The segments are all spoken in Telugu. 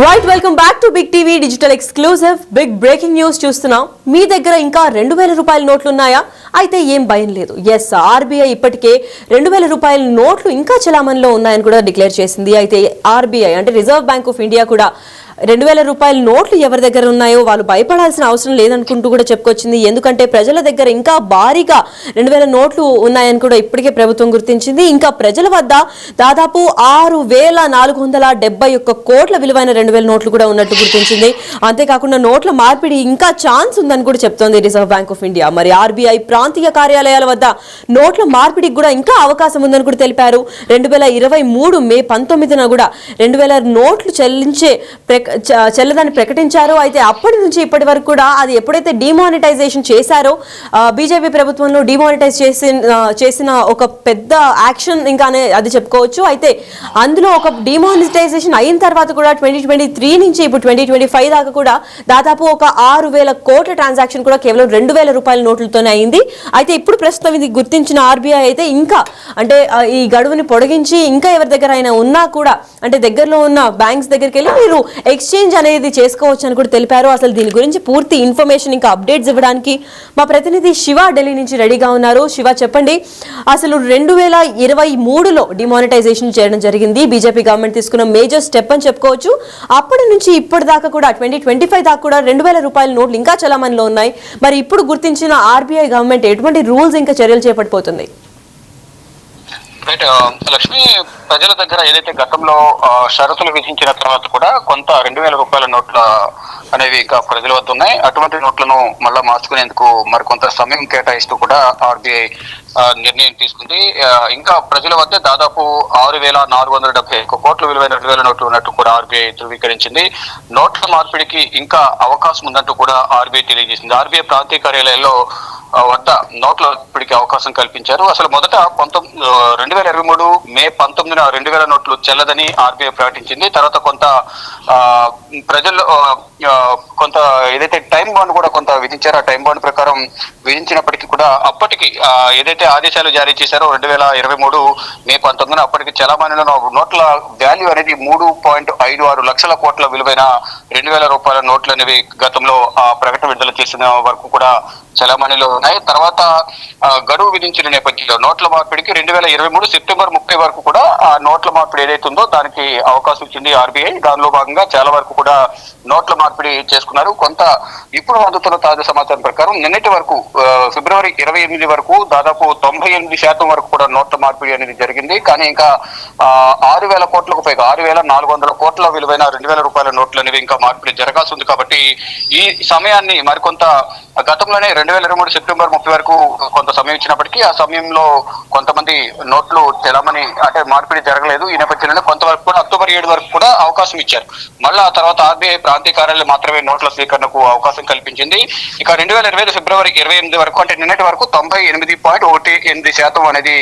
Right welcome back to big TV digital exclusive big breaking news చూస్తున్నాం. మీ దగ్గర ఇంకా 2000 రూపాయల నోట్లు ఉన్నాయా? అయితే ఏం భయం లేదు. ఎస్, ఆర్బీఐ ఇప్పటికే 2000 రూపాయల నోట్లు ఇంకా చలామణిలో ఉన్నాయని కూడా డిక్లేర్ చేసింది. అయితే ఆర్బీఐ అంటే రిజర్వ్ బ్యాంక్ ఆఫ్ ఇండియా కూడా 2000 రూపాయల నోట్లు ఎవరి దగ్గర ఉన్నాయో వాళ్ళు భయపడాల్సిన అవసరం లేదనుకుంటూ కూడా చెప్పుకొచ్చింది. ఎందుకంటే ప్రజల దగ్గర ఇంకా భారీగా 2000 నోట్లు ఉన్నాయని కూడా ఇప్పటికే ప్రభుత్వం గుర్తించింది. ఇంకా ప్రజల వద్ద దాదాపు 6471 కోట్ల విలువైన 2000 నోట్లు కూడా ఉన్నట్టు గుర్తించింది. అంతేకాకుండా నోట్ల మార్పిడి ఇంకా ఛాన్స్ ఉందని కూడా చెప్తోంది రిజర్వ్ బ్యాంక్ ఆఫ్ ఇండియా. మరి ఆర్బీఐ ప్రాంతీయ కార్యాలయాల వద్ద నోట్ల మార్పిడికి కూడా ఇంకా అవకాశం ఉందని కూడా తెలిపారు. 2023 మే 19న కూడా 2000 నోట్లు చెల్లదని ప్రకటించారు. అయితే అప్పటి నుంచి ఇప్పటి వరకు కూడా అది ఎప్పుడైతే డిమానిటైజేషన్ చేశారో బీజేపీ ప్రభుత్వంలో డిమానిటైజ్ చేసిన ఒక పెద్ద యాక్షన్ ఇంకానే అది చెప్పుకోవచ్చు. అయితే అందులో ఒక డిమానిటైజేషన్ అయిన తర్వాత కూడా 2023 నుంచి ఇప్పుడు 2025 దాకా కూడా దాదాపు ఒక 6000 కోట్ల ట్రాన్సాక్షన్ కూడా కేవలం 2000 రూపాయల నోట్లతోనే అయింది. అయితే ఇప్పుడు ప్రస్తుతం ఇది గుర్తించిన ఆర్బీఐ అయితే ఇంకా అంటే ఈ గడువుని పొడిగించి ఇంకా ఎవరి దగ్గర అయినా ఉన్నా కూడా అంటే దగ్గరలో ఉన్న బ్యాంక్స్ దగ్గరికి వెళ్ళి మీరు ఎక్స్చేంజ్ అనేది చేసుకోవచ్చు అని కూడా తెలిపారు. అసలు దీని గురించి పూర్తి ఇన్ఫర్మేషన్ ఇంకా అప్డేట్స్ ఇవ్వడానికి మా ప్రతినిధి శివ ఢిల్లీ నుంచి రెడీగా ఉన్నారు. శివ, చెప్పండి, అసలు 2023లో డిమానిటైజేషన్ చేయడం జరిగింది. బీజేపీ గవర్నమెంట్ తీసుకున్న మేజర్ స్టెప్ అని చెప్పుకోవచ్చు. అప్పటి నుంచి ఇప్పటిదాకా కూడా 2025 దాకా కూడా 2000 రూపాయల నోట్లు ఇంకా చలామణిలో ఉన్నాయి. మరి ఇప్పుడు గుర్తించిన ఆర్బీఐ గవర్నమెంట్ ఎటువంటి రూల్స్ ఇంకా చర్యలు చేపట్టిపోతుంది? రైట్ లక్ష్మి, ప్రజల దగ్గర ఏదైతే గతంలో షరతులు విధించిన తర్వాత కూడా కొంత 2000 రూపాయల నోట్ల అనేవి ఇంకా ప్రజల వద్ద ఉన్నాయి. అటువంటి నోట్లను మళ్ళా మార్చుకునేందుకు మరికొంత సమయం కేటాయిస్తూ కూడా ఆర్బీఐ నిర్ణయం తీసుకుంది. ఇంకా ప్రజల వద్ద దాదాపు 6471 కోట్ల విలువైన 2000 నోట్లు ఉన్నట్టు కూడా ఆర్బీఐ ధృవీకరించింది. నోట్ల మార్పిడికి ఇంకా అవకాశం ఉందంటూ కూడా ఆర్బీఐ తెలియజేసింది. ఆర్బీఐ ప్రాంతీయ కార్యాలయాల్లో వద్ద నోట్ల మార్పిడికి అవకాశం కల్పించారు. అసలు మొదట 2023 మే 19న 2000 నోట్లు చెల్లదని ఆర్బీఐ ప్రకటించింది. తర్వాత కొంత ప్రజల్లో కొంత ఏదైతే టైం బాండ్ కూడా కొంత విధించారో ఆ టైం బాండ్ ప్రకారం విధించినప్పటికీ కూడా అప్పటికి ఏదైతే ఆదేశాలు జారీ చేశారో 2023 మే 19న అప్పటికి చలామణిలో నోట్ల వాల్యూ అనేది 3.56 లక్షల కోట్ల విలువైన 2000 రూపాయల నోట్లు అనేవి గతంలో ఆ ప్రకటన విడుదల చేసిన వరకు కూడా చలామణిలో ఉన్నాయి. తర్వాత గడువు విధించిన నేపథ్యంలో నోట్ల మార్పిడికి 2023 సెప్టెంబర్ 30 వరకు కూడా ఆ నోట్ల మార్పిడి ఏదైతే ఉందో దానికి అవకాశం ఇచ్చింది ఆర్బీఐ. దానిలో భాగంగా చాలా వరకు కూడా నోట్ల మార్పిడి చేసుకున్నారు. కొంత ఇప్పుడు అందుతున్న తాజా సమాచారం ప్రకారం నిన్నటి వరకు ఫిబ్రవరి 28 వరకు దాదాపు 98% వరకు కూడా నోట్ల మార్పిడి అనేది జరిగింది. కానీ ఇంకా 6000 కోట్లకు పైగా 6400 కోట్ల విలువైన 2000 రూపాయల నోట్లు అనేవి ఇంకా మార్పిడి జరగాల్సి ఉంది. కాబట్టి ఈ సమయాన్ని మరికొంత గతంలోనే 2023 సెప్టెంబర్ 30 వరకు కొంత సమయం ఇచ్చినప్పటికీ ఆ సమయంలో కొంతమంది నోట్లు తెలమని అంటే మార్పిడి జరగలేదు. ఈ నేపథ్యంలో కొంతవరకు కూడా అక్టోబర్ 7 వరకు కూడా అవకాశం ఇచ్చారు. మళ్ళా ఆ తర్వాత ఆర్బీఐ ప్రాంతీయ కార్యాలయం మాత్రమే నోట్ల స్వీకరణకు అవకాశం కల్పించింది. ఇక 2025 ఫిబ్రవరి 28 వరకు అంటే నిన్నటి వరకు 98.18% అనేది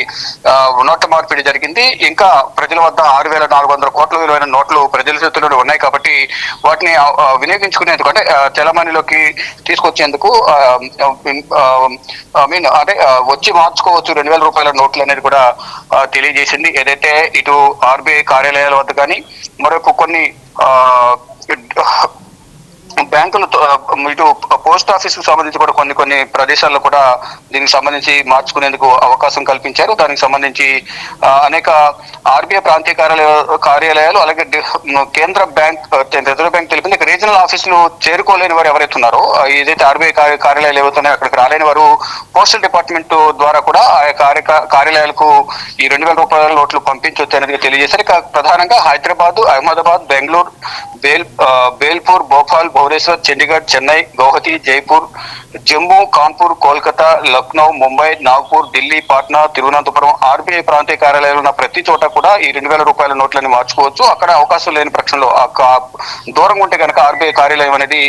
నోట్ల మార్పిడి జరిగింది. ఇంకా ప్రజల వద్ద 6400 కోట్ల విలువైన నోట్లు ప్రజల చేతుల్లో ఉన్నాయి. కాబట్టి వాటిని వినియోగించుకునేందుకు అంటే చలామణిలోకి తీసుకొచ్చేందుకు అంటే వచ్చి మార్చుకోవచ్చు 2000 రూపాయల నోట్లు అనేది కూడా తెలియజేసింది. ఏదైతే ఇటు ఆర్బీఐ కార్యాలయాల వద్ద కానీ మరొక కొన్ని బ్యాంకులు ఇటు పోస్ట్ ఆఫీస్ కు సంబంధించి కూడా కొన్ని ప్రదేశాల్లో కూడా దీనికి సంబంధించి మార్చుకునేందుకు అవకాశం కల్పించారు. దానికి సంబంధించి అనేక ఆర్బీఐ ప్రాంతీయ కార్యాలయాలు అలాగే కేంద్ర బ్యాంక్ రిజర్వ్ బ్యాంక్ తెలిపింది. రీజనల్ ఆఫీసులు చేరుకోలేని వారు ఎవరైతే ఉన్నారో ఏదైతే ఆర్బీఐ కార్యాలయాలు ఏవైతున్నాయో అక్కడికి రాలేని వారు పోస్టల్ డిపార్ట్మెంట్ ద్వారా కూడా ఆయా కార్యాలయాలకు ఈ 2000 రూపాయల నోట్లు పంపించవచ్చు అనేది తెలియజేశారు. ప్రధానంగా హైదరాబాద్, అహ్మదాబాద్, బెంగళూరు, బేల్పూర్, భోపాల్, భువనేశ్వర్, చండీగఢ్, చెన్నై, గౌహతి, జైపూర్, జమ్మూ, కాన్పూర్, కోల్కతా, లక్నో, ముంబై, నాగ్పూర్, ఢిల్లీ, పాట్నా, తిరువనంతపురం ఆర్బీఐ ప్రాంతీయ కార్యాలయాలు ఉన్న ప్రతి చోట కూడా ఈ 2000 రూపాయల నోట్లని మార్చుకోవచ్చు. అక్కడ అవకాశం లేని పక్షంలో దూరంగా ఉంటే కనుక ఆర్బీఐ కార్యాలయం అనేది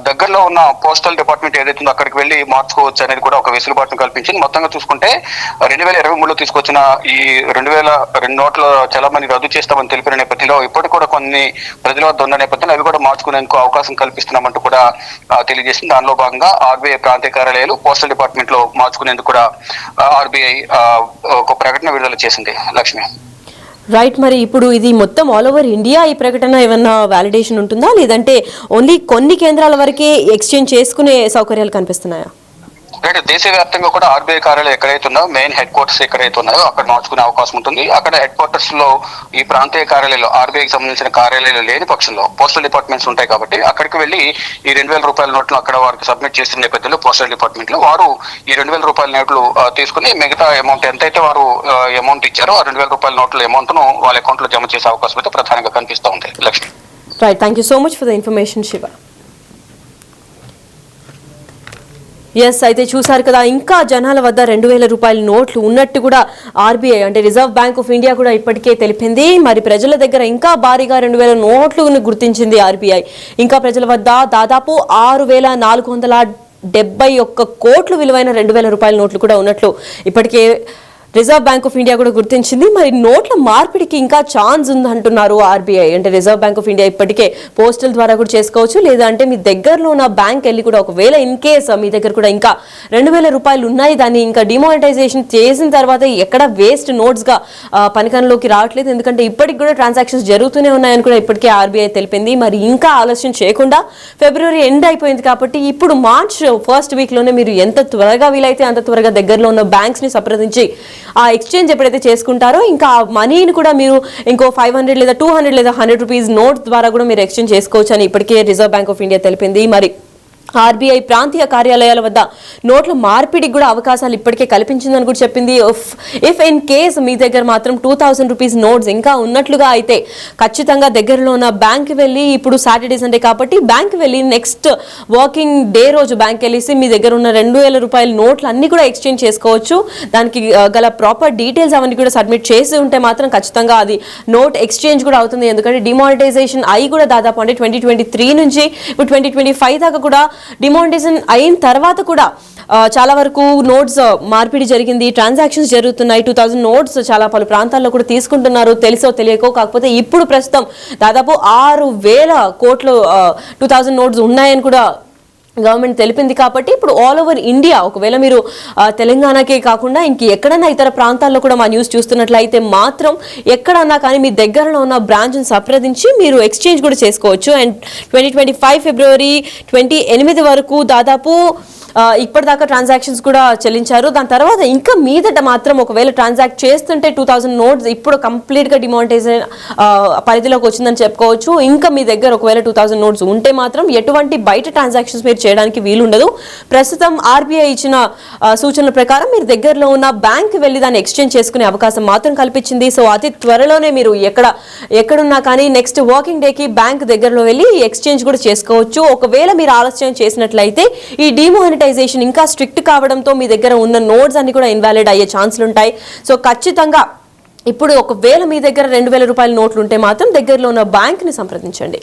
దగ్గరలో ఉన్న పోస్టల్ డిపార్ట్మెంట్ ఏదైతే ఉందో అక్కడికి వెళ్ళి మార్చుకోవచ్చు అనేది కూడా ఒక వెసులుబాటును కల్పించింది. మొత్తంగా చూసుకుంటే 2023లో తీసుకొచ్చిన ఈ 2000 నోట్ల చలామణి రద్దు చేస్తామని తెలిపిన నేపథ్యంలో ఇప్పటికి కూడా కొన్ని ప్రజల వద్ద ఉన్న నేపథ్యంలో అవి కూడా మార్చుకునేందుకు అవకాశం కల్పిస్తున్నామంటూ కూడా తెలియజేసింది. దానిలో భాగంగా ఆర్బీఐ ప్రాంతీయ కార్యాలయాలు పోస్టల్ డిపార్ట్మెంట్ లో మార్చుకునేందుకు కూడా ఆర్బీఐ ఒక ప్రకటన విడుదల చేసింది. లక్ష్మి, రైట్, మరి ఇప్పుడు ఇది మొత్తం ఆల్ ఓవర్ ఇండియా ఈ ప్రకటన ఏమన్నా వ్యాలిడేషన్ ఉంటుందా, లేదంటే ఓన్లీ కొన్ని కేంద్రాల వరకే ఎక్స్చేంజ్ చేసుకునే సౌకర్యాలు కనిపిస్తున్నాయా? అంటే దేశవ్యాప్తంగా కూడా ఆర్బీఐ కార్యాలయం ఎక్కడైతే ఉందో, మెయిన్ హెడ్ క్వార్టర్స్ ఎక్కడైతే ఉన్నాయో అక్కడ మార్చుకునే అవకాశం ఉంటుంది. అక్కడ హెడ్ క్వార్టర్స్ లో ఈ ప్రాంతీయ కార్యాలయాలు, ఆర్బీఐకి సంబంధించిన కార్యాలయాలు లేని పక్షంలో పోస్టల్ డిపార్ట్మెంట్స్ ఉంటాయి కాబట్టి అక్కడికి వెళ్ళి ఈ 2000 రూపాయల నోట్లు అక్కడ వారికి సబ్మిట్ చేసిన నేపథ్యంలో పోస్టల్ డిపార్ట్మెంట్ లో వారు ఈ 2000 రూపాయల నోట్లు తీసుకుని మిగతా అమౌంట్ ఎంతైతే వారు అమౌంట్ ఇచ్చారో ఆ 2000 రూపాయల నోట్ల అమౌంట్ ను వాళ్ళ అకౌంట్ లో జమ చేసే అవకాశం అయితే ప్రధానంగా కనిపిస్తూ ఉంది. Lakshmi. Right, thank you so much for the information Shiva. Yes, అయితే చూసారు కదా, ఇంకా జనాల వద్ద 2000 రూపాయల నోట్లు ఉన్నట్టు కూడా ఆర్బీఐ అంటే రిజర్వ్ బ్యాంక్ ఆఫ్ ఇండియా కూడా ఇప్పటికే తెలిపింది. మరి ప్రజల దగ్గర ఇంకా భారీగా 2000 నోట్లను గుర్తించింది ఆర్బీఐ. ఇంకా ప్రజల వద్ద దాదాపు 6471 కోట్లు విలువైన 2000 రూపాయల నోట్లు కూడా ఉన్నట్లు ఇప్పటికే రిజర్వ్ బ్యాంక్ ఆఫ్ ఇండియా కూడా గుర్తించింది. మరి నోట్ల మార్పిడికి ఇంకా ఛాన్స్ ఉందంటున్నారు ఆర్బీఐ. అంటే రిజర్వ్ బ్యాంక్ ఆఫ్ ఇండియా ఇప్పటికే పోస్టల్ ద్వారా కూడా చేసుకోవచ్చు, లేదా అంటే మీ దగ్గరలో ఉన్న బ్యాంక్ వెళ్ళి కూడా ఒకవేళ ఇన్ కేస్ మీ దగ్గర కూడా ఇంకా 2000 రూపాయలు ఉన్నాయి, దాన్ని ఇంకా డిమానిటైజేషన్ చేసిన తర్వాత ఎక్కడ వేస్ట్ నోట్స్ గా పనికరంలోకి రావట్లేదు, ఎందుకంటే ఇప్పటికి కూడా ట్రాన్సాక్షన్స్ జరుగుతూనే ఉన్నాయని కూడా ఇప్పటికే ఆర్బీఐ తెలిపింది. మరి ఇంకా ఆలస్యం చేయకుండా ఫిబ్రవరి ఎండ్ అయిపోయింది కాబట్టి ఇప్పుడు మార్చ్ ఫస్ట్ వీక్ లోనే మీరు ఎంత త్వరగా వీలైతే అంత త్వరగా దగ్గరలో ఉన్న బ్యాంక్స్ ని సంప్రదించి ఆ ఎక్స్చేంజ్ ఎప్పుడైతే చేసుకుంటారో ఇంకా ఆ మనీని కూడా మీరు ఇంకో 500 లేదా 200 లేదా 100 రూపీస్ నోట్ ద్వారా కూడా మీరు ఎక్స్చేంజ్ చేసుకోవచ్చు అని ఇప్పటికే రిజర్వ్ బ్యాంక్ ఆఫ్ ఇండియా తెలిపింది. మరి ఆర్బీఐ ప్రాంతీయ కార్యాలయాల వద్ద నోట్ల మార్పిడికి కూడా అవకాశాలు ఇప్పటికే కల్పించిందని కూడా చెప్పింది. ఇఫ్ ఇన్ కేస్ మీ దగ్గర మాత్రం 2000 రూపీస్ నోట్స్ ఇంకా ఉన్నట్లుగా అయితే ఖచ్చితంగా దగ్గరలో ఉన్న బ్యాంక్ వెళ్ళి, ఇప్పుడు సాటర్డే సండే కాబట్టి బ్యాంక్ వెళ్ళి నెక్స్ట్ వర్కింగ్ డే రోజు బ్యాంక్ వెళ్ళేసి మీ దగ్గర ఉన్న 2000 రూపాయల నోట్లు అన్ని కూడా ఎక్స్చేంజ్ చేసుకోవచ్చు. దానికి గల ప్రాపర్ డీటెయిల్స్ అవన్నీ కూడా సబ్మిట్ చేసి ఉంటే మాత్రం ఖచ్చితంగా అది నోట్ ఎక్స్చేంజ్ కూడా అవుతుంది. ఎందుకంటే డిమానిటైజేషన్ అయి కూడా దాదాపు అంటే 2023 నుంచి ఇప్పుడు 2025 దాకా కూడా డిమానిటైజేషన్ అయిన తర్వాత కూడా చాలా వరకు నోట్స్ మార్పిడి జరిగింది, ట్రాన్సాక్షన్స్ జరుగుతున్నాయి. 2000 నోట్స్ చాలా పలు ప్రాంతాల్లో కూడా తీసుకుంటున్నారు, తెలుసో తెలియకో. కాకపోతే ఇప్పుడు ప్రస్తుతం దాదాపు 6000 కోట్లు 2000 నోట్స్ ఉన్నాయని కూడా గవర్నమెంట్ తెలిపింది. కాబట్టి ఇప్పుడు ఆల్ ఓవర్ ఇండియా ఒకవేళ మీరు తెలంగాణకే కాకుండా ఇంక ఎక్కడన్నా ఇతర ప్రాంతాల్లో కూడా మా న్యూస్ చూస్తున్నట్లయితే మాత్రం ఎక్కడన్నా కానీ మీ దగ్గరలో ఉన్న బ్రాంచ్ని సంప్రదించి మీరు ఎక్స్చేంజ్ కూడా చేసుకోవచ్చు. అండ్ 2025 ఫిబ్రవరి 28 వరకు దాదాపు ఇప్పటిదాకా ట్రాన్సాక్షన్స్ కూడా చెల్లించారు. దాని తర్వాత ఇంకా మీదట మాత్రం ఒకవేళ ట్రాన్సాక్ట్ చేస్తుంటే 2000 నోట్స్ ఇప్పుడు కంప్లీట్గా డిమానిటైజేషన్ పరిధిలోకి వచ్చిందని చెప్పుకోవచ్చు. ఇంకా మీ దగ్గర ఒకవేళ 2000 నోట్స్ ఉంటే మాత్రం ఎటువంటి బయట ట్రాన్సాక్షన్స్ మీరు చేయడానికి వీలుండదు. ప్రస్తుతం ఆర్బీఐ ఇచ్చిన సూచనల ప్రకారం మీరు దగ్గరలో ఉన్న బ్యాంక్ వెళ్ళి దాన్ని ఎక్స్చేంజ్ చేసుకునే అవకాశం మాత్రం కల్పించింది. సో అతి త్వరలోనే మీరు ఎక్కడున్నా కానీ నెక్స్ట్ వర్కింగ్ డేకి బ్యాంక్ దగ్గరలో వెళ్ళి ఎక్స్చేంజ్ కూడా చేసుకోవచ్చు. ఒకవేళ మీరు ఆలస్యం చేసినట్లయితే ఈ డిమానిటైజేషన్ ఇంకా స్ట్రిక్ట్ కావడంతో మీ దగ్గర ఉన్న నోట్స్ అన్ని కూడా ఇన్వాలిడ్ అయ్యే ఛాన్సులు ఉంటాయి. సో ఖచ్చితంగా ఇప్పుడు ఒకవేళ మీ దగ్గర 2000 రూపాయల నోట్లు ఉంటే మాత్రం దగ్గరలో ఉన్న బ్యాంక్ని సంప్రదించండి.